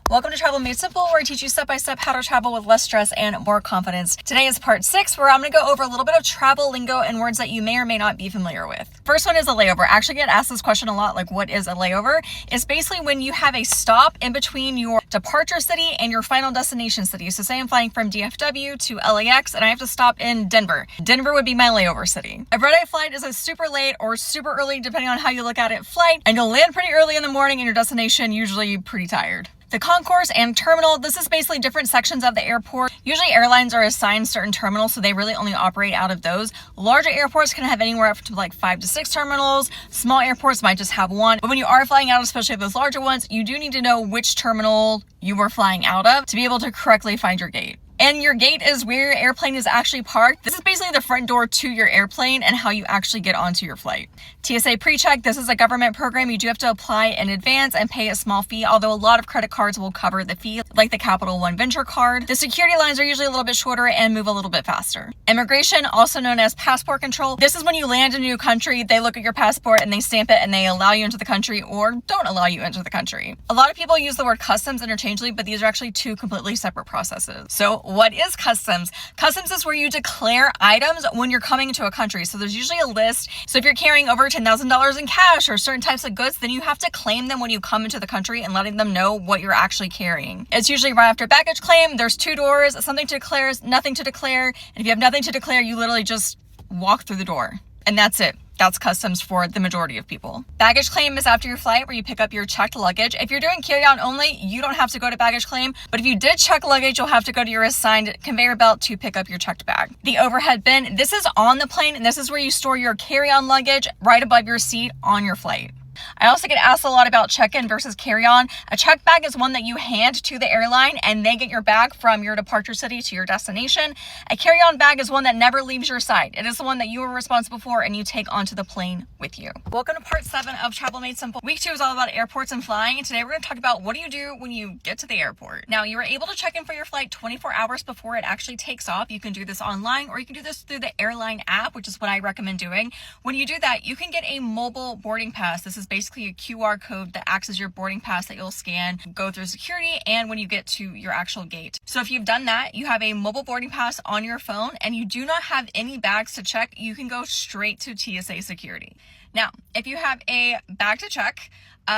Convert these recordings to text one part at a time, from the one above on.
Welcome to Travel Made Simple, where I teach you step by step how to travel with less stress and more confidence. Today is part 6, where I'm going to go over a little bit of travel lingo and words that you may or may not be familiar with. First one is a layover. I actually get asked this question a lot, like what is a layover? It's basically when you have a stop in between your departure city and your final destination city. So say I'm flying from DFW to LAX and I have to stop in Denver. Denver would be my layover city. A red-eye flight is a super late or super early, depending on how you look at it, flight, and you'll land pretty early in the morning and your destination usually pretty tired. The concourse and terminal, this is basically different sections of the airport. Usually airlines are assigned certain terminals, so they really only operate out of those. Larger airports can have anywhere up to like 5 to 6 terminals. Small airports might just have one. But when you are flying out, especially those larger ones, you do need to know which terminal you are flying out of to be able to correctly find your gate. And your gate is where your airplane is actually parked. This is basically the front door to your airplane and how you actually get onto your flight. TSA PreCheck, this is a government program. You do have to apply in advance and pay a small fee, although a lot of credit cards will cover the fee, like the Capital One Venture card. The security lines are usually a little bit shorter and move a little bit faster. Immigration, also known as passport control. This is when you land in a new country, they look at your passport and they stamp it and they allow you into the country or don't allow you into the country. A lot of people use the word customs interchangeably, but these are actually two completely separate processes. So what is customs? Customs is where you declare items when you're coming into a country. So there's usually a list. So if you're carrying over $10,000 in cash or certain types of goods, then you have to claim them when you come into the country and letting them know what you're actually carrying. It's usually right after baggage claim. There's 2 doors, something to declare, nothing to declare. And if you have nothing to declare, you literally just walk through the door. And that's it. That's customs for the majority of people. Baggage claim is after your flight where you pick up your checked luggage. If you're doing carry-on only, you don't have to go to baggage claim. But if you did check luggage, you'll have to go to your assigned conveyor belt to pick up your checked bag. The overhead bin, this is on the plane, and this is where you store your carry-on luggage right above your seat on your flight. I also get asked a lot about check-in versus carry-on. A checked bag is one that you hand to the airline and they get your bag from your departure city to your destination. A carry-on bag is one that never leaves your side. It is the one that you are responsible for and you take onto the plane with you. Welcome to part 7 of Travel Made Simple. Week 2 is all about airports and flying, and today we're going to talk about what do you do when you get to the airport. Now, you are able to check in for your flight 24 hours before it actually takes off. You can do this online or you can do this through the airline app, which is what I recommend doing. When you do that, you can get a mobile boarding pass. This is basically a QR code that acts as your boarding pass that you'll scan, go through security, and when you get to your actual gate. So if you've done that, you have a mobile boarding pass on your phone and you do not have any bags to check, you can go straight to TSA security. Now, if you have a bag to check,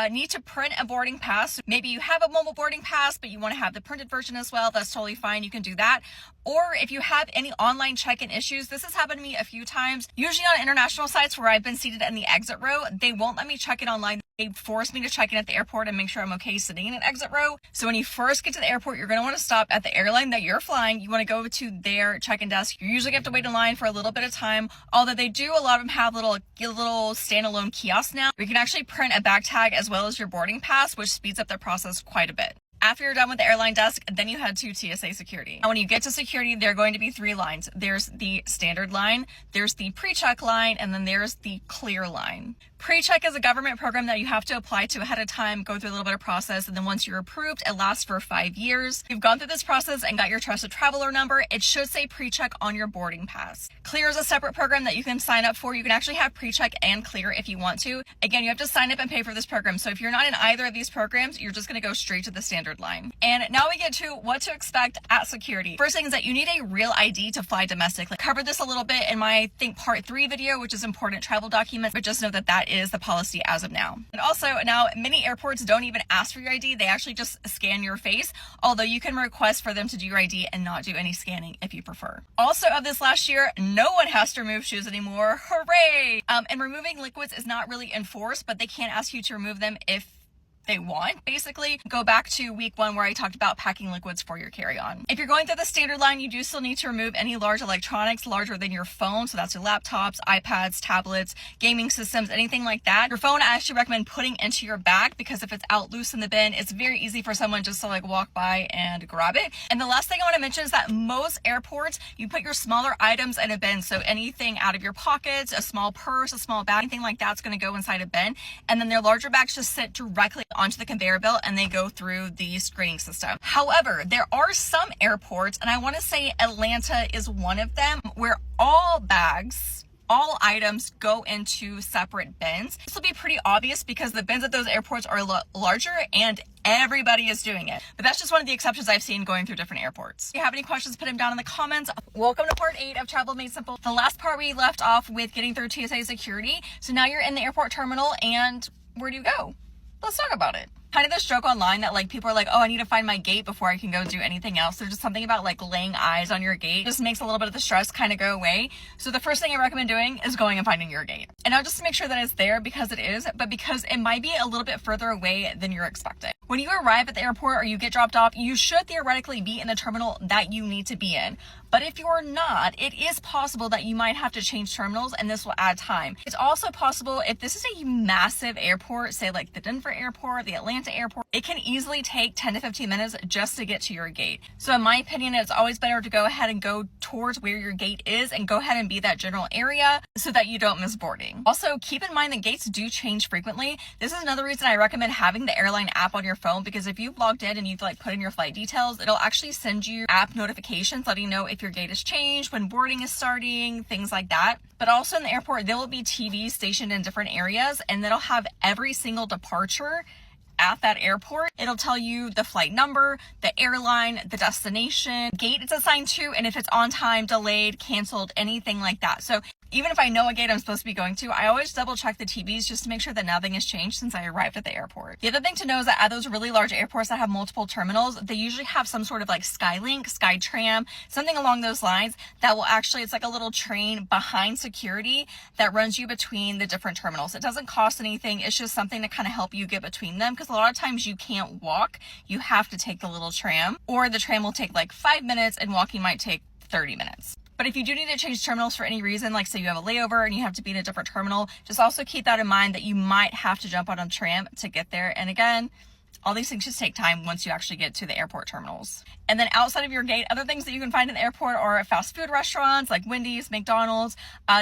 need to print a boarding pass. Maybe you have a mobile boarding pass, but you want to have the printed version as well. That's totally fine. You can do that. Or if you have any online check-in issues, this has happened to me a few times. Usually on international sites where I've been seated in the exit row, they won't let me check in online. They force me to check in at the airport and make sure I'm okay sitting in an exit row. So when you first get to the airport, you're going to want to stop at the airline that you're flying. You want to go to their check-in desk. You usually have to wait in line for a little bit of time. Although they do, a lot of them have little standalone kiosks now. You can actually print a bag tag as well as your boarding pass, which speeds up the process quite a bit. After you're done with the airline desk, then you head to TSA security. Now, when you get to security, there are going to be 3 lines. There's the standard line, there's the pre-check line, and then there's the clear line. Pre-check is a government program that you have to apply to ahead of time, go through a little bit of process, and then once you're approved, it lasts for 5 years. You've gone through this process and got your trusted traveler number, it should say pre-check on your boarding pass. Clear is a separate program that you can sign up for. You can actually have pre-check and clear if you want to. Again, you have to sign up and pay for this program. So if you're not in either of these programs, you're just going to go straight to the standard line. And now we get to what to expect at security. First thing is that you need a real ID to fly domestically. I covered this a little bit in my, I think, part 3 video, which is important travel documents, but just know that that is the policy as of now. And also now many airports don't even ask for your ID. They actually just scan your face, although you can request for them to do your ID and not do any scanning if you prefer. Also of this last year, no one has to remove shoes anymore. Hooray! And removing liquids is not really enforced, but they can't ask you to remove them if they want. Basically, go back to week 1 where I talked about packing liquids for your carry-on. If you're going through the standard line, you do still need to remove any large electronics larger than your phone. So that's your laptops, iPads, tablets, gaming systems, anything like that. Your phone, I actually recommend putting into your bag because if it's out loose in the bin, it's very easy for someone just to like walk by and grab it. And the last thing I want to mention is that most airports, you put your smaller items in a bin. So anything out of your pockets, a small purse, a small bag, anything like that's going to go inside a bin. And then their larger bags just sit directly onto the conveyor belt and they go through the screening system. However, there are some airports, and I want to say Atlanta is one of them, where all bags all items go into separate bins. This will be pretty obvious because the bins at those airports are larger and everybody is doing it. But that's just one of the exceptions I've seen going through different airports. If you have any questions, put them down in the comments. Welcome to part 8 of Travel Made Simple. The last part we left off with getting through TSA security. So now you're in the airport terminal, and where do you go? Let's talk about it. Kind of this joke online that like people are like, oh, I need to find my gate before I can go do anything else. There's just something about like laying eyes on your gate just makes a little bit of the stress kind of go away. So the first thing I recommend doing is going and finding your gate. And not just to make sure that it's there because it is, but because it might be a little bit further away than you're expecting. When you arrive at the airport or you get dropped off, you should theoretically be in the terminal that you need to be in. But if you're not, it is possible that you might have to change terminals, and this will add time. It's also possible if this is a massive airport, say like the Denver airport, the Atlanta airport, it can easily take 10 to 15 minutes just to get to your gate. So in my opinion, it's always better to go ahead and go towards where your gate is and go ahead and be that general area so that you don't miss boarding. Also, keep in mind that gates do change frequently. This is another reason I recommend having the airline app on your phone, because if you've logged in and you've like put in your flight details, it'll actually send you app notifications letting you know if your gate has changed, when boarding is starting, things like that. But also in the airport, there will be TVs stationed in different areas, and that'll have every single departure at that airport. It'll tell you the flight number, the airline, the destination, gate it's assigned to, and if it's on time, delayed, canceled, anything like that. So even if I know a gate I'm supposed to be going to, I always double check the TVs just to make sure that nothing has changed since I arrived at the airport. The other thing to know is that at those really large airports that have multiple terminals, they usually have some sort of like Skylink, Skytram, something along those lines that will actually, it's like a little train behind security that runs you between the different terminals. It doesn't cost anything. It's just something to kind of help you get between them, because a lot of times you can't walk. You have to take the little tram, or the tram will take like 5 minutes and walking might take 30 minutes. But if you do need to change terminals for any reason, like say you have a layover and you have to be in a different terminal, just also keep that in mind that you might have to jump on a tram to get there. And again, all these things just take time once you actually get to the airport terminals. And then outside of your gate, other things that you can find in the airport are fast food restaurants like Wendy's, McDonald's,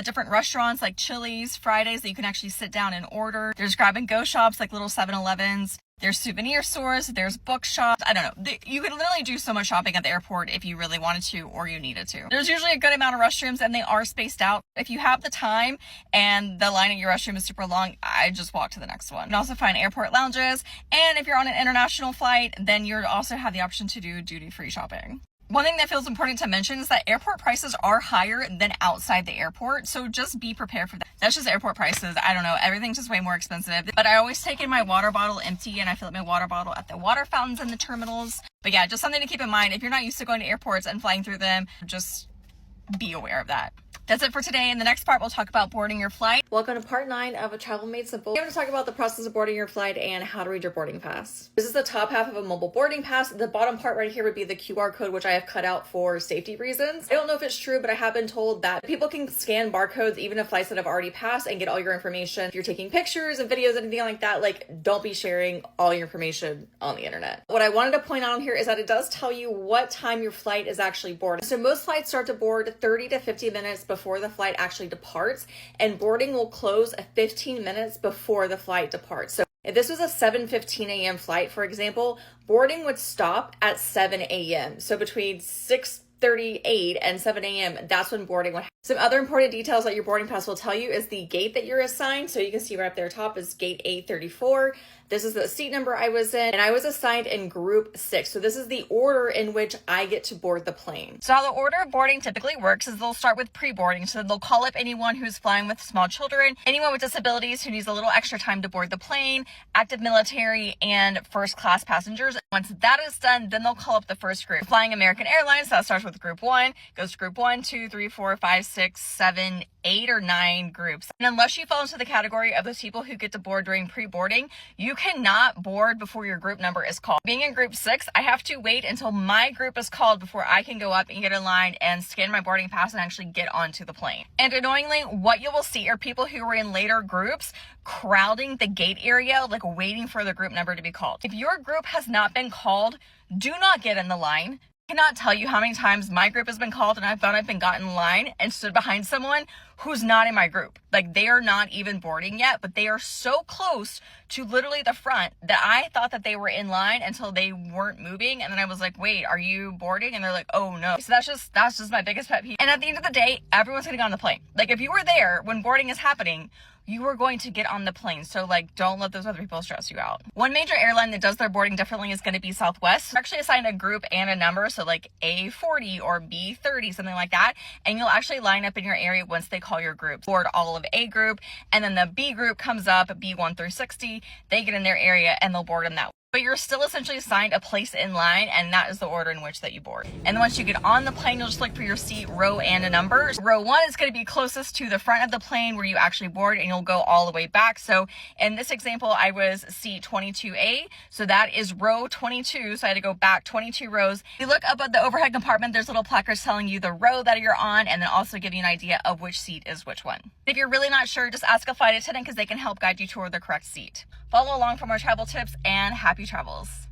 different restaurants like Chili's, Fridays that you can actually sit down and order. There's grab and go shops like little 7-Elevens. There's souvenir stores, there's bookshops. I don't know. You could literally do so much shopping at the airport if you really wanted to or you needed to. There's usually a good amount of restrooms and they are spaced out. If you have the time and the line at your restroom is super long, I just walk to the next one. You can also find airport lounges. And if you're on an international flight, then you also have the option to do duty-free shopping. One thing that feels important to mention is that airport prices are higher than outside the airport, so just be prepared for that. That's just airport prices. I don't know, everything's just way more expensive. But I always take in my water bottle empty, and I fill up my water bottle at the water fountains in the terminals. But yeah, just something to keep in mind. If you're not used to going to airports and flying through them, just be aware of that. That's it for today. In the next part, we'll talk about boarding your flight. Welcome to part 9 of A Travel Made Simple. We're going to talk about the process of boarding your flight and how to read your boarding pass. This is the top half of a mobile boarding pass. The bottom part right here would be the QR code, which I have cut out for safety reasons. I don't know if it's true, but I have been told that people can scan barcodes even of flights that have already passed and get all your information. If you're taking pictures and videos, anything like that, like don't be sharing all your information on the internet. What I wanted to point out here is that it does tell you what time your flight is actually boarding. So most flights start to board 30 to 50 minutes before the flight actually departs, and boarding will close 15 minutes before the flight departs. So if this was a 7:15 a.m. flight, for example, boarding would stop at 7 a.m. So between 6:38 and 7 a.m., that's when boarding would happen. Some other important details that your boarding pass will tell you is the gate that you're assigned. So you can see right up there top is gate A34. This is the seat number I was in, and I was assigned in group 6. So this is the order in which I get to board the plane. So how the order of boarding typically works is they'll start with pre-boarding. So they'll call up anyone who's flying with small children, anyone with disabilities who needs a little extra time to board the plane, active military, and first class passengers. Once that is done, then they'll call up the first group. Flying American Airlines, that starts with group 1, goes to group 1, 2, 3, 4, 5, 6, 7, 8 or 9 groups. And unless you fall into the category of those people who get to board during pre-boarding, you cannot board before your group number is called. Being in group 6, I have to wait until my group is called before I can go up and get in line and scan my boarding pass and actually get onto the plane. And annoyingly, what you will see are people who are in later groups crowding the gate area, like waiting for the group number to be called. If your group has not been called, do not get in the line. Cannot tell you how many times my group has been called and I found I've been got in line and stood behind someone who's not in my group. Like, they are not even boarding yet, but they are so close to literally the front that I thought that they were in line until they weren't moving. And then I was like, wait, are you boarding? And they're like, oh no. So that's just my biggest pet peeve. And at the end of the day, everyone's gonna get on the plane. Like, if you were there when boarding is happening, you are going to get on the plane. So like, don't let those other people stress you out. One major airline that does their boarding differently is going to be Southwest. They're actually assigned a group and a number. So like A40 or B30, something like that. And you'll actually line up in your area once they call your group. Board all of A group, and then the B group comes up, B1 through 60. They get in their area and they'll board them that way. But you're still essentially assigned a place in line, and that is the order in which that you board. And then once you get on the plane, you'll just look for your seat, row, and a number. Row 1 is going to be closest to the front of the plane where you actually board, and you'll go all the way back. So in this example, I was seat 22A, so that is row 22, so I had to go back 22 rows. You look up at the overhead compartment, there's little placards telling you the row that you're on, and then also give you an idea of which seat is which one. If you're really not sure, just ask a flight attendant because they can help guide you toward the correct seat. Follow along for more travel tips, and happy travels.